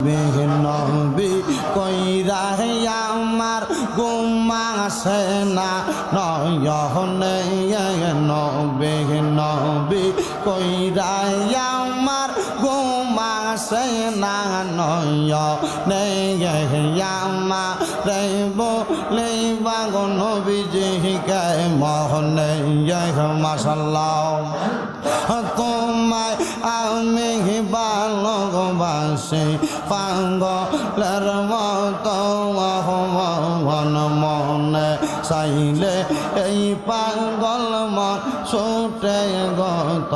নবী কইরা আমার ঘুমাসে না নয়নে নবী নবী কইরা আমার ঘুমাসে না নয়নে আমারে বলে বাগো নবীজি কে মহনে মাশাআল্লাহ তোমায় আমি ভালোবাসি পাগলের মতো মন মনে চাইলে এই পাগল মন ছুটে গত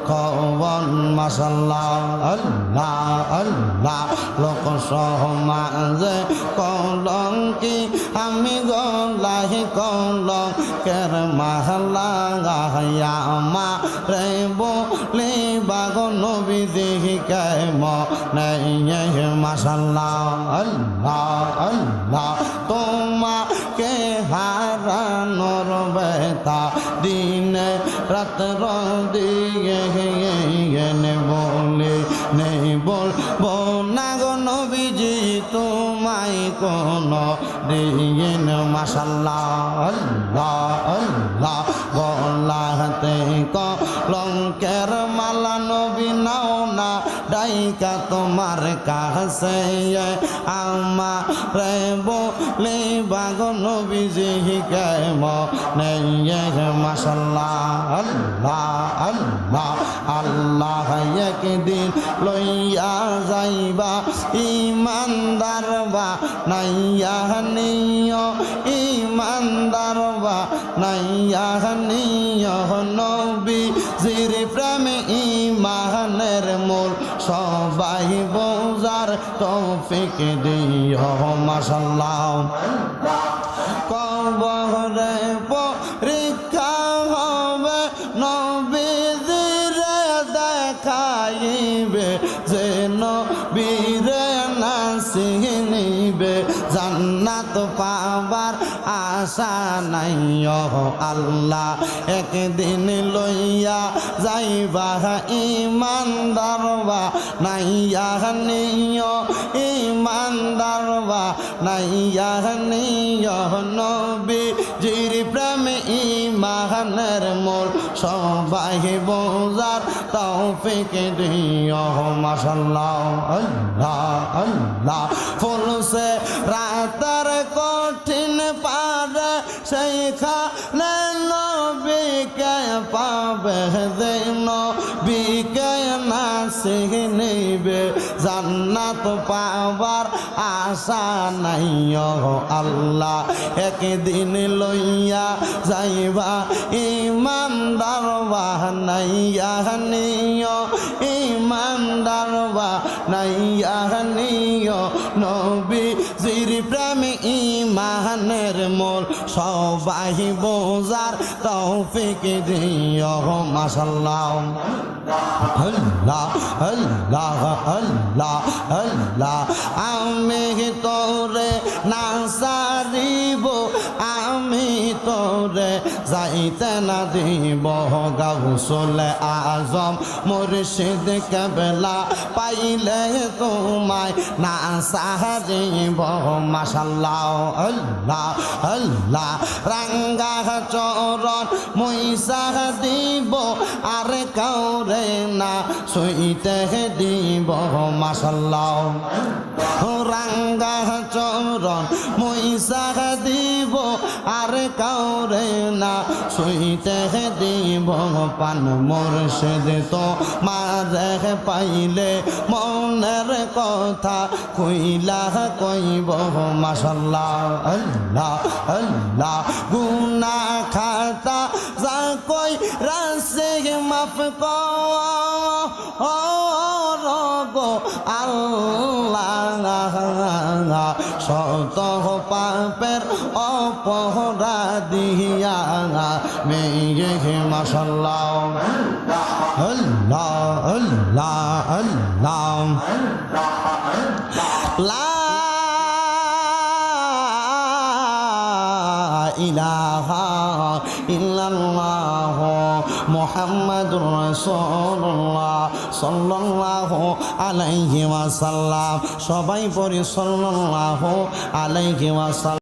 খবন মাশাআল্লাহ আল্লাহ আল্লাহ লোক সমাজে কলঙ্কি আমি গলাহি কলঙ্কের মাহলা আমারে বলে বাগো নবী দেখে মনে মাশাআল্লাহ আল্লাহ আল্লাহ তোমাকে হারানোর বেতা দিনে রাত্র দিয়ে বলে নেই বলবো না গো নবীজি তোমায় কোনো দিন মাশাআল্লাহ আল্লাহ আল্লাহ গলাতে কলঙ্কের মালা নবী নাও না ডাইকা তোমার কাছে আমারে বলে বাগো নবীজি কে মনে মাশাআল্লাহ আল্লাহ আল্লাহ আল্লাহ একদিন লইয়া যাইবা ইমানদার বা নাইয়া নিয় ইমানদার বা নাইয়া নিয় নবী জির প্রেমে ইমানের মূল সবাই বোঝার তৌফিক দিও মাশাআল্লাহ কবরে পরীক্ষা হবে নবীজির দেখাইবে যে নবীরে না চিনিবে জান্নাত পাবার আশা নাই আল্লাহ একদিন লইয়া যাইবা ইমানদার বা নাইয়া নিয় ইমানদার বা নাইয়া নিয় নবী জির প্রেমে ইমানের মূল সবাই বোঝার তৌফিক দিও মাশাআল্লাহ আল্লাহ আল্লাহ ফুলসে রাতের কঠিন পার সেইখানে নবীকে পাবে যে নবীকে না চিনিবে জান্নাত পাবার আশা নাই আল্লাহ একদিন লইয়া যাইবা ইমানদার বা নাইয়া নিয় ইমানদার বা নাইয়া নিয় নবী জির প্রেমে ইমানের মূল সবাই বোঝার তৌফিক দিও মাশাআল্লাহ আল্লাহ আল্লাহ আল্লাহ আল্লাহ আমি তোরে না সারিব আমি তোরে যাইতে না দিব গাউসুল আজম মুর্শিদ কেবলা পাইলে তোমায় না সারিব মাশাআল্লাহ আল্লাহ আল্লাহ রাঙ্গা চরণ মইসা দিব আর কাউরে না সইতে দিব মাশাআল্লাহ রাঙ্গা চরণ মইসা দিব আর কাউরে না সইতে দিব পান মুর্শিদ তো মারে পাইলে মনের কথা কইলা কইব মাশাআল্লাহ আল্লাহ আল্লাহ গুনাহ খাতা যা কই রাসে মাফ করো আল্লাহ শত পাপের অপরাধিয়া মেয়ে মাশাআল্লাহ আল্লাহ আল্লাহ আল্লাহ লা ইলাহা ইল্লাল্লাহ মুহাম্মাদুর রাসূলুল্লাহ সাল্লাল্লাহু আলাইহি ওয়াসাল্লাম। সবাই পড়ি সাল্লাল্লাহু আলাইহি ওয়াসাল্লাম।